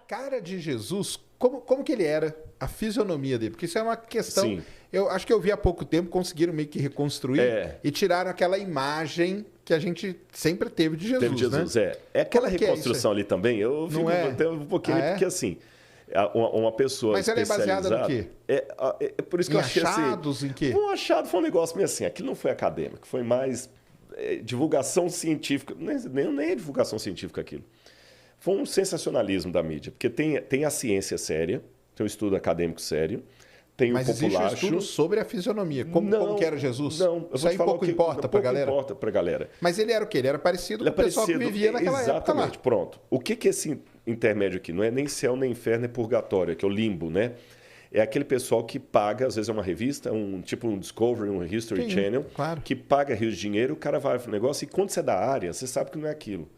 cara de Jesus, como que ele era? A fisionomia dele? Porque isso é uma questão... Sim. Eu acho que eu vi há pouco tempo, conseguiram meio que reconstruir e tiraram aquela imagem que a gente sempre teve de Jesus, Teve Jesus, né? É aquela Como que é reconstrução ali também, eu fico até um pouquinho, porque assim, uma pessoa Mas ela é baseada no quê? É por isso que eu achei achados, assim... em quê? Um achado foi um negócio meio assim, aquilo não foi acadêmico, foi mais divulgação científica, nem é divulgação científica aquilo. Foi um sensacionalismo da mídia, porque tem a ciência séria, tem um estudo acadêmico sério, tem Mas o populacho... existe um estudo sobre a fisionomia, como que era Jesus? Não, isso aí pouco importa pra galera? Pouco importa pra galera. Mas ele era o quê? Ele era parecido com o pessoal que vivia naquela época lá. Exatamente, pronto. O que é esse intermédio aqui? Não é nem céu, nem inferno, nem purgatório, que é o limbo, né? É aquele pessoal que paga, às vezes é uma revista, tipo um Discovery, um History Channel, que paga rios de dinheiro, o cara vai pro negócio e quando você é da área, você sabe que não é aquilo.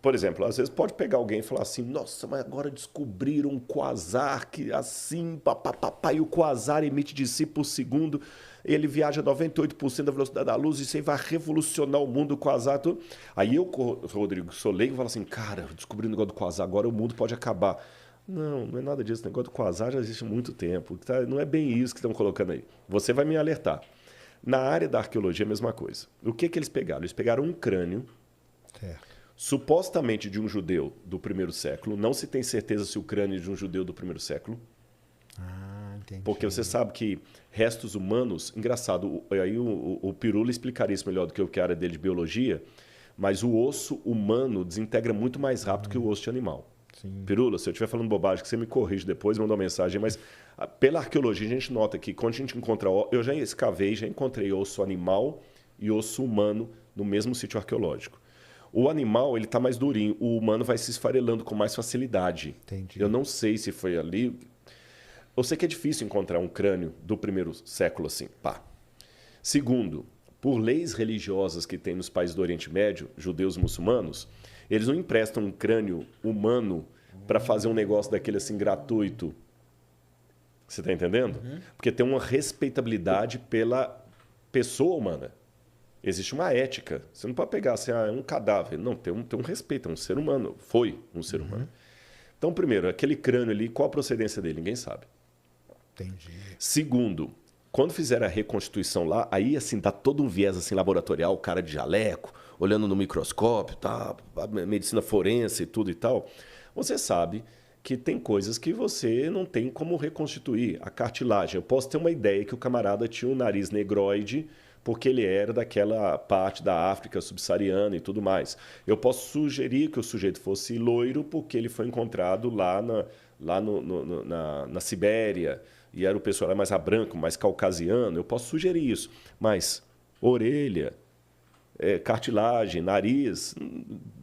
Por exemplo, às vezes pode pegar alguém e falar assim, nossa, mas agora descobriram um quasar que assim, papapá, e o quasar emite de si por segundo, ele viaja 98% da velocidade da luz, e isso aí vai revolucionar o mundo, o quasar. Tudo. Aí eu, Rodrigo, sou leigo, falo assim, cara, descobri o negócio do quasar, agora o mundo pode acabar. Não é nada disso, o negócio do quasar já existe há muito tempo, não é bem isso que estão colocando aí. Você vai me alertar. Na área da arqueologia, a mesma coisa. O que eles pegaram? Eles pegaram um crânio, supostamente de um judeu do primeiro século. Não se tem certeza se o crânio é de um judeu do primeiro século. Entendi. Porque você sabe que restos humanos... Engraçado, aí o Pirula explicaria isso melhor do que eu, que é a área dele de biologia, mas o osso humano desintegra muito mais rápido que o osso de animal. Sim. Pirula, se eu estiver falando bobagem, que você me corrige depois, manda uma mensagem, mas pela arqueologia a gente nota que quando a gente encontra... Eu já escavei, já encontrei osso animal e osso humano no mesmo sítio arqueológico. O animal, ele está mais durinho. O humano vai se esfarelando com mais facilidade. Entendi. Eu não sei se foi ali. Eu sei que é difícil encontrar um crânio do primeiro século assim. Pá. Segundo, por leis religiosas que tem nos países do Oriente Médio, judeus e muçulmanos, eles não emprestam um crânio humano para fazer um negócio daquele assim gratuito. Você está entendendo? Porque tem uma respeitabilidade pela pessoa humana. Existe uma ética. Você não pode pegar assim, é um cadáver. Não, tem um respeito, é um ser humano. Foi um ser humano. Então, primeiro, aquele crânio ali, qual a procedência dele? Ninguém sabe. Entendi. Segundo, quando fizeram a reconstituição lá, aí assim, dá todo um viés assim, laboratorial, o cara de jaleco, olhando no microscópio, tá, a medicina forense e tudo e tal. Você sabe que tem coisas que você não tem como reconstituir. A cartilagem. Eu posso ter uma ideia que o camarada tinha um nariz negroide, porque ele era daquela parte da África subsaariana e tudo mais. Eu posso sugerir que o sujeito fosse loiro porque ele foi encontrado lá na Sibéria e era o pessoal mais branco, mais caucasiano. Eu posso sugerir isso. Mas orelha, cartilagem, nariz,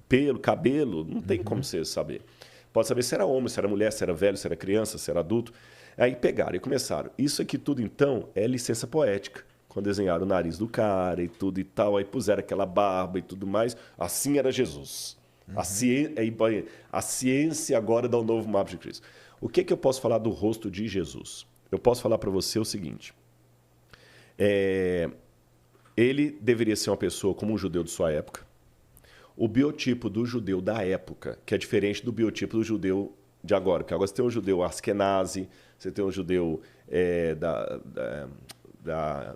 pelo, cabelo, não tem como você saber. Pode saber se era homem, se era mulher, se era velho, se era criança, se era adulto. Aí pegaram e começaram. Isso aqui tudo, então, é licença poética. Quando desenharam o nariz do cara e tudo e tal, aí puseram aquela barba e tudo mais. Assim era Jesus. A ciência agora dá um novo mapa de Cristo. O que eu posso falar do rosto de Jesus? Eu posso falar para você o seguinte. Ele deveria ser uma pessoa como um judeu de sua época. O biotipo do judeu da época, que é diferente do biotipo do judeu de agora. Porque agora você tem um judeu askenazi, você tem um judeu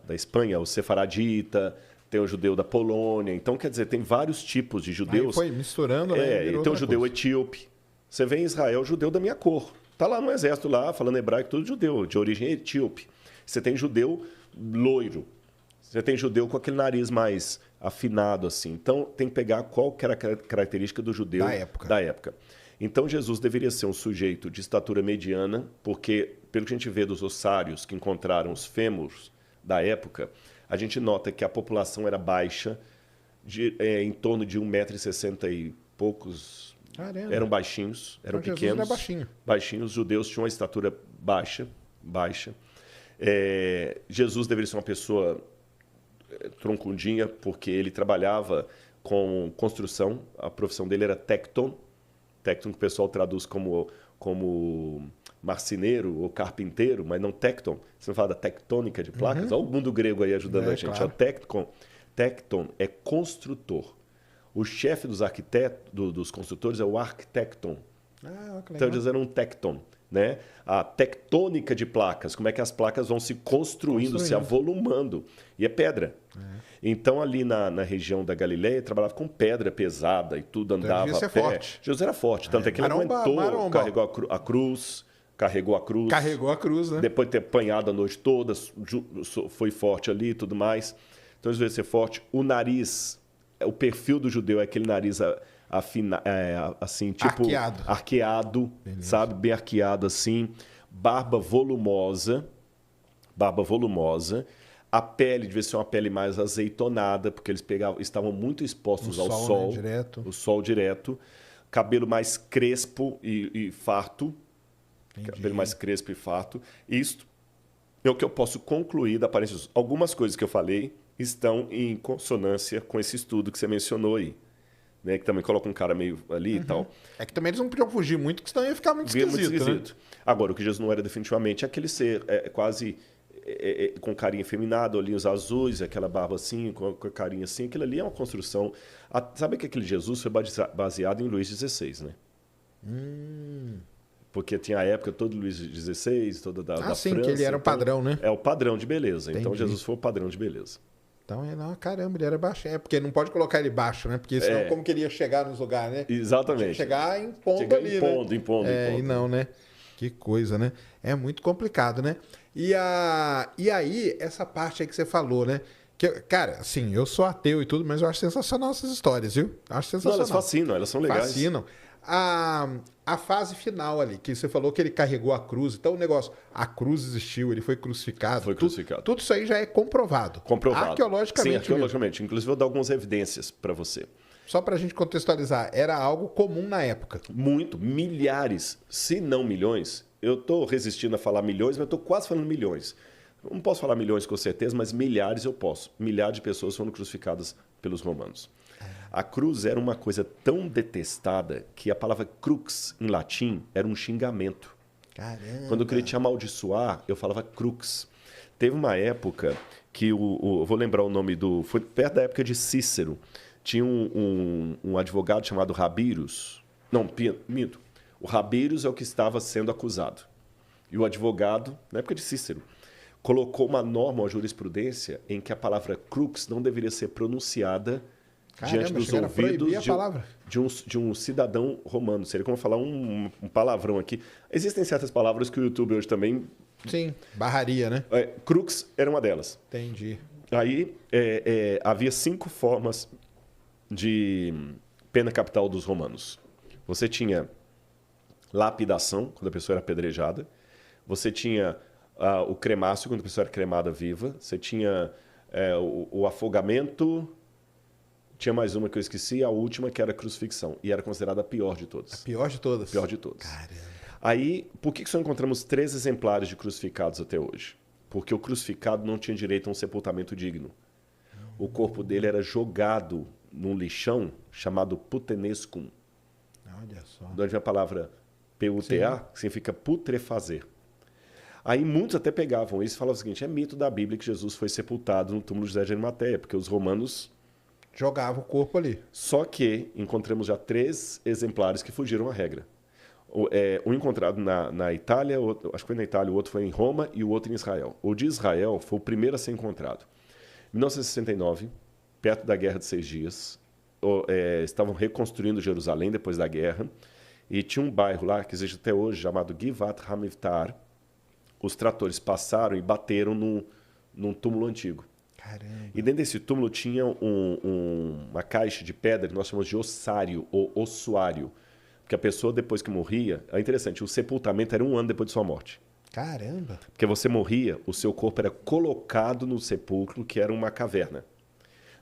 da Espanha, o sefaradita, tem o judeu da Polônia. Então, quer dizer, tem vários tipos de judeus. Aí foi misturando, né? Tem o judeu etíope. Você vê em Israel, judeu da minha cor. Está lá no exército, lá, falando hebraico, tudo judeu, de origem etíope. Você tem judeu loiro. Você tem judeu com aquele nariz mais afinado, assim. Então, tem que pegar qual que era a característica do judeu da época. Então, Jesus deveria ser um sujeito de estatura mediana, porque, pelo que a gente vê dos ossários que encontraram os fêmurs da época, a gente nota que a população era baixa, em torno de 1,60 m e poucos. Caramba. Eram baixinhos, eram então, pequenos. Jesus era baixinho. Baixinhos, os judeus tinham uma estatura baixa. Jesus deveria ser uma pessoa troncudinha, porque ele trabalhava com construção, a profissão dele era tecton, que o pessoal traduz como marceneiro ou carpinteiro, mas não tecton. Você não fala da tectônica de placas? Olha o mundo grego aí ajudando a gente. Claro. Tecton é construtor. O chefe dos arquitetos, dos construtores é o arquitecton. Então eles eram um tecton, né? A tectônica de placas, como é que as placas vão se construindo, se avolumando. E é pedra. Então ali na região da Galileia, trabalhava com pedra pesada e tudo andava Jesus a pé. Forte. Jesus era forte, tanto é que ele aguentou, carregou a cruz. Carregou a cruz, né? Depois de ter apanhado a noite toda, foi forte ali e tudo mais. Então, às vezes, ser forte. O nariz, o perfil do judeu é aquele nariz assim, tipo... Arqueado, sabe? Bem arqueado, assim. Barba volumosa. A pele devia ser uma pele mais azeitonada, porque eles estavam muito expostos ao sol. Né? Direto. O sol direto. Cabelo mais crespo e farto. Cabelo mais crespo e farto. Isto é o que eu posso concluir da aparência. Algumas coisas que eu falei estão em consonância com esse estudo que você mencionou aí. Né? Que também coloca um cara meio ali e tal. É que também eles não podiam fugir muito, porque senão ia ficar muito esquisito. Né? Agora, o que Jesus não era definitivamente é aquele ser quase com carinha efeminada, olhinhos azuis, aquela barba assim, com a carinha assim. Aquilo ali é uma construção... Sabe que aquele Jesus foi baseado em Luís XVI, né? Porque tinha a época todo Luís XVI, toda da sim, França. Que ele era o padrão, né? É o padrão de beleza. Entendi. Então, Jesus foi o padrão de beleza. Então, caramba, ele era baixo. Porque não pode colocar ele baixo, né? Porque senão como que ele ia chegar nos lugares, né? Exatamente. Chegar impondo ali, impondo. E não, né? Que coisa, né? É muito complicado, né? E aí, essa parte aí que você falou, né? Que, cara, assim, eu sou ateu e tudo, mas eu acho sensacional essas histórias, viu? Acho sensacional. Não, elas fascinam, elas são legais. Fascinam. A fase final ali, que você falou que ele carregou a cruz. Então, o negócio, a cruz existiu, ele foi crucificado. Foi crucificado. Tudo isso aí já é comprovado. Arqueologicamente. Sim, arqueologicamente. Inclusive, vou dar algumas evidências para você. Só para a gente contextualizar, era algo comum na época. Muito. Milhares, se não milhões. Eu estou resistindo a falar milhões, mas eu estou quase falando milhões. Não posso falar milhões com certeza, mas milhares eu posso. Milhares de pessoas foram crucificadas pelos romanos. A cruz era uma coisa tão detestada que a palavra crux, em latim, era um xingamento. Caramba. Quando eu queria te amaldiçoar, eu falava crux. Teve uma época que eu vou lembrar o nome foi perto da época de Cícero. Tinha um advogado chamado Rabirus. Não, minto. O Rabirus é o que estava sendo acusado. E o advogado, na época de Cícero, colocou uma norma, uma jurisprudência, em que a palavra crux não deveria ser pronunciada diante dos ouvidos de um cidadão romano. Seria como falar um palavrão aqui. Existem certas palavras que o YouTube hoje também... Sim, barraria, né? Crux era uma delas. Entendi. Aí havia 5 formas de pena capital dos romanos. Você tinha lapidação, quando a pessoa era apedrejada. Você tinha o cremácio, quando a pessoa era cremada viva. Você tinha o afogamento... Tinha mais uma que eu esqueci, a última, que era a crucifixão. E era considerada a pior de todas. A pior de todas? Pior de todas. Caramba. Aí, por que só encontramos 3 exemplares de crucificados até hoje? Porque o crucificado não tinha direito a um sepultamento digno. O corpo dele era jogado num lixão chamado putenescum. Olha só. De onde vem a palavra PUTA, que significa putrefazer. Aí muitos até pegavam isso e falavam o seguinte, é mito da Bíblia que Jesus foi sepultado no túmulo de José de Arimateia, porque os romanos... jogava o corpo ali. Só que encontramos já 3 exemplares que fugiram à regra. Um encontrado na Itália, acho que foi na Itália, o outro foi em Roma e o outro em Israel. O de Israel foi o primeiro a ser encontrado. Em 1969, perto da Guerra de 6 Dias, estavam reconstruindo Jerusalém depois da guerra e tinha um bairro lá, que existe até hoje, chamado Givat Hamivtar. Os tratores passaram e bateram num túmulo antigo. Caramba. E dentro desse túmulo tinha uma caixa de pedra que nós chamamos de ossário ou ossuário. Porque a pessoa, depois que morria... É interessante, o sepultamento era 1 ano depois de sua morte. Caramba. Porque você morria, o seu corpo era colocado no sepulcro, que era uma caverna.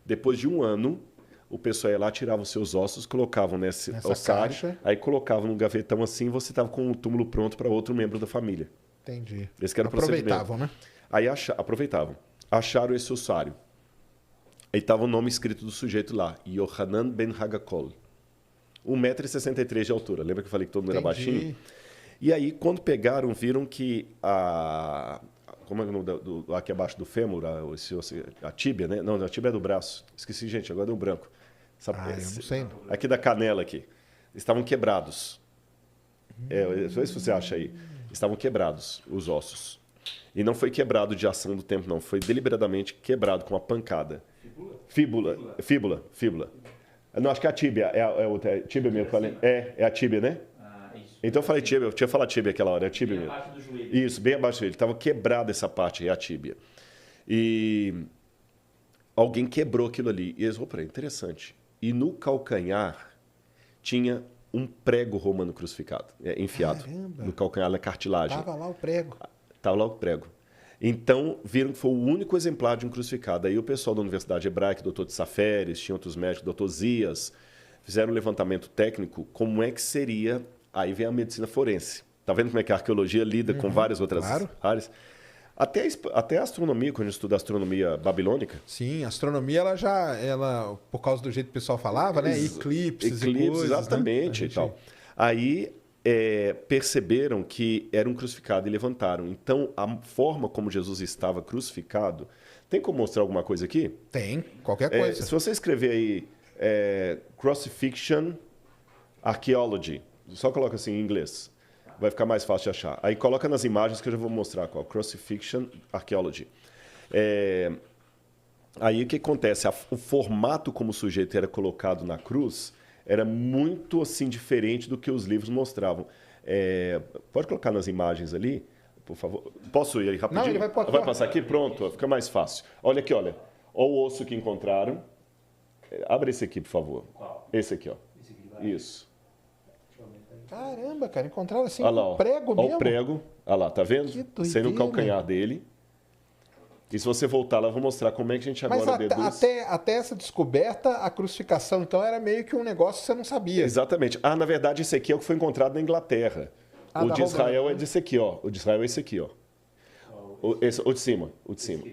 Depois de 1 ano, o pessoal ia lá, tirava os seus ossos, colocavam nessa ossário, caixa. Aí colocavam num gavetão assim e você estava com o túmulo pronto para outro membro da família. Entendi. Esse que era o aproveitavam, né? Aí aproveitavam. Acharam esse ossário. Aí estava o nome escrito do sujeito lá, Yohanan ben Hagakol. 1,63 m de altura. Lembra que eu falei que todo mundo era baixinho? E aí, quando pegaram, viram que como é o nome aqui abaixo do fêmur, a tíbia, né? Não, a tíbia é do braço. Esqueci, gente, agora deu branco. Eu não sei. Aqui da canela aqui. Estavam quebrados. Não sei se você acha aí. Estavam quebrados os ossos. E não foi quebrado de ação do tempo, não. Foi deliberadamente quebrado com uma pancada. Fíbula. Não, acho que é a tíbia. É tíbia mesmo. É a tíbia, né? Então eu falei tíbia. Eu tinha falado tíbia aquela hora. É a tíbia mesmo. Abaixo do joelho. Isso, bem abaixo do joelho. Estava quebrada essa parte, é a tíbia. E alguém quebrou aquilo ali. E eles falaram, interessante. E no calcanhar tinha um prego romano crucificado, enfiado. Caramba. No calcanhar, na cartilagem. Tava lá o prego. Estava lá o prego. Então, viram que foi o único exemplar de um crucificado. Aí o pessoal da Universidade Hebraica, doutor de Saferes, tinha outros médicos, doutor Zias, fizeram um levantamento técnico, como é que seria... Aí vem a medicina forense. Tá vendo como é que a arqueologia lida com várias outras áreas? Até a astronomia, quando a gente estuda a astronomia babilônica. Sim, a astronomia, ela por causa do jeito que o pessoal falava, né? Eclipses e coisas, exatamente, né? e tal. Aí perceberam que era um crucificado e levantaram. Então, a forma como Jesus estava crucificado... Tem como mostrar alguma coisa aqui? Tem, qualquer coisa. Se você escrever aí Crucifixion Archaeology, só coloca assim em inglês, vai ficar mais fácil de achar. Aí coloca nas imagens que eu já vou mostrar qual. Crucifixion Archaeology. Aí o que acontece? O formato como o sujeito era colocado na cruz era muito assim diferente do que os livros mostravam. Pode colocar nas imagens ali, por favor. Posso ir aí rapidinho? Não, ele vai passar aqui? Pronto, fica mais fácil. Olha aqui, olha. Olha o osso que encontraram. Abre esse aqui, por favor. Qual? Esse aqui, ó. Esse aqui vai. Isso. Caramba, cara, encontraram assim Olha lá, um prego mesmo. Olha o prego. Olha lá, tá vendo? Que doideira. Sendo o calcanhar dele. E se você voltar lá, eu vou mostrar como é que a gente agora Mas deduz. até essa descoberta, a crucificação, então, era meio que um negócio que você não sabia. Exatamente. Na verdade, esse aqui é o que foi encontrado na Inglaterra. O de Israel é desse aqui, ó. O de Israel é esse aqui, ó. O de cima. O de cima.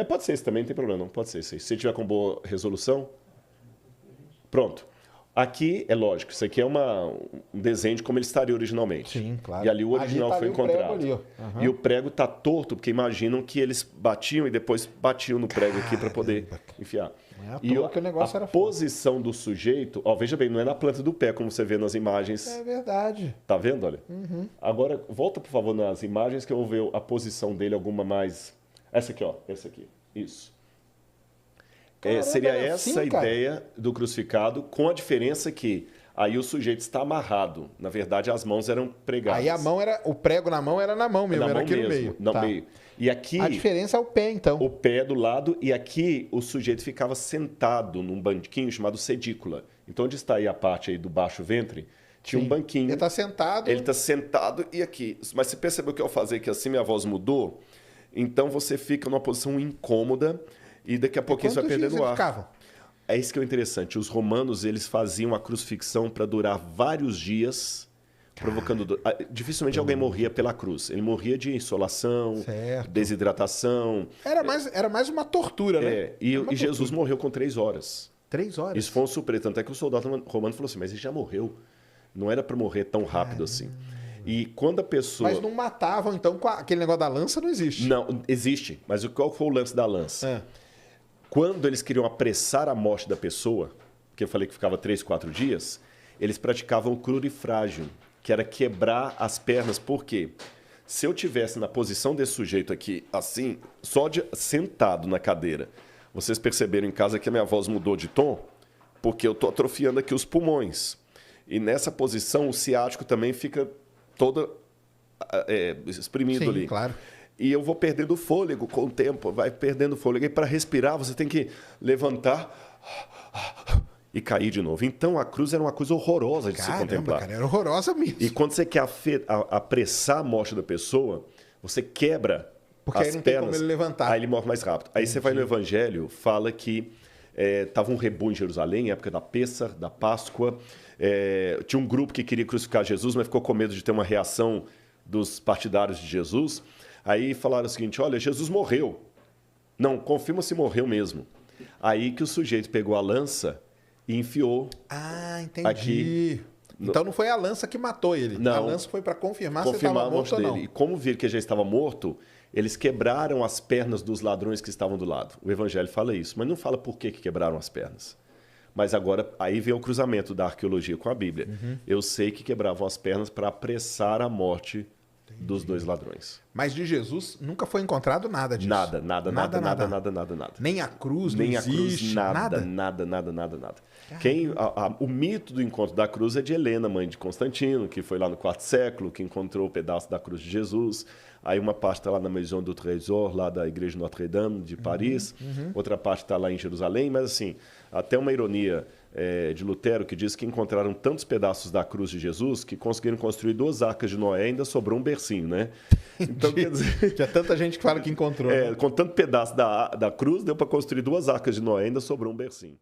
Pode ser esse também, não tem problema, não. Pode ser esse aí. Se você tiver com boa resolução. Pronto. Aqui, é lógico, isso aqui é um desenho de como ele estaria originalmente. Sim, claro. E ali o original tá foi ali o prego encontrado. ali, ó. E o prego está torto, porque imaginam que eles batiam e depois batiam no prego aqui para poder enfiar. Não é à E toa que o negócio era posição do sujeito, ó, veja bem, não é na planta do pé, como você vê nas imagens. É verdade. Tá vendo, olha? Agora, volta, por favor, nas imagens que eu vou ver a posição dele, alguma mais... Essa aqui, ó. Essa aqui. Isso. Caramba, Seria é essa assim, a ideia do crucificado, com a diferença que aí o sujeito está amarrado. Na verdade, as mãos eram pregadas. Aí a mão o prego na mão era na mão mesmo, na era mão aqui mesmo, no meio. no Tá. meio. E aqui... A diferença é o pé, então. O pé do lado, e aqui o sujeito ficava sentado num banquinho chamado sedícula. Então, onde está aí a parte aí do baixo ventre, tinha um banquinho. Ele está sentado. Ele está sentado e aqui. Mas você percebeu que ao fazer que assim minha voz mudou? Então você fica numa posição incômoda e daqui a pouquinho você vai perdendo o ar. Ficavam? É isso que é interessante. Os romanos, eles faziam a crucifixão para durar vários dias, provocando dor. Dificilmente alguém morria pela cruz. Ele morria de insolação, Certo. desidratação. Era mais uma tortura, né? E Jesus morreu com 3 horas. 3 horas. Isso foi um surpresa. Tanto é que o soldado romano falou assim, mas ele já morreu. Não era para morrer tão rápido assim. E quando a pessoa... Mas não matavam, então, com aquele negócio da lança não existe. Não, existe. Mas qual foi o lance da lança? Quando eles queriam apressar a morte da pessoa, que eu falei que ficava 3, 4 dias, eles praticavam o crurifrágio, que era quebrar as pernas. Por quê? Se eu tivesse na posição desse sujeito aqui, assim, sentado na cadeira, vocês perceberam em casa que a minha voz mudou de tom? Porque eu estou atrofiando aqui os pulmões. E nessa posição, o ciático também fica todo exprimido. Sim, ali. Claro. E eu vou perdendo fôlego com o tempo, vai perdendo fôlego. E para respirar, você tem que levantar e cair de novo. Então, a cruz era uma coisa horrorosa de se contemplar. Cara, era horrorosa mesmo. E quando você quer apressar a morte da pessoa, você quebra Porque as aí não tem pernas. como ele levantar. Aí ele morre mais rápido. Aí você vai no Evangelho, fala que estava um rebu em Jerusalém, época da Pêssar, da Páscoa. Tinha um grupo que queria crucificar Jesus, mas ficou com medo de ter uma reação dos partidários de Jesus. Aí falaram o seguinte, olha, Jesus morreu. Não, confirma se morreu mesmo. Aí que o sujeito pegou a lança e enfiou. Entendi. Aqui, então não foi a lança que matou ele. Não. A lança foi para confirmar se ele Confirmar estava a morto morte ou não. dele. E como viram que ele já estava morto, eles quebraram as pernas dos ladrões que estavam do lado. O Evangelho fala isso, mas não fala por que quebraram as pernas. Mas agora, aí vem o cruzamento da arqueologia com a Bíblia. Eu sei que quebravam as pernas para apressar a morte dos dois ladrões. Mas de Jesus nunca foi encontrado nada disso. Nada. Nem a cruz, Nem não a cruz, existe, nada. O mito do encontro da cruz é de Helena, mãe de Constantino, que foi lá no quarto século, que encontrou o pedaço da cruz de Jesus. Aí uma parte está lá na Maison du Trésor, lá da Igreja Notre-Dame de Paris. Outra parte está lá em Jerusalém. Mas, assim, até uma ironia de Lutero, que diz que encontraram tantos pedaços da cruz de Jesus que conseguiram construir 2 arcas de Noé e ainda sobrou um bercinho, né? Então, quer dizer... Tinha tanta gente que fala que encontrou. Com tanto pedaço da cruz, deu para construir 2 arcas de Noé e ainda sobrou um bercinho.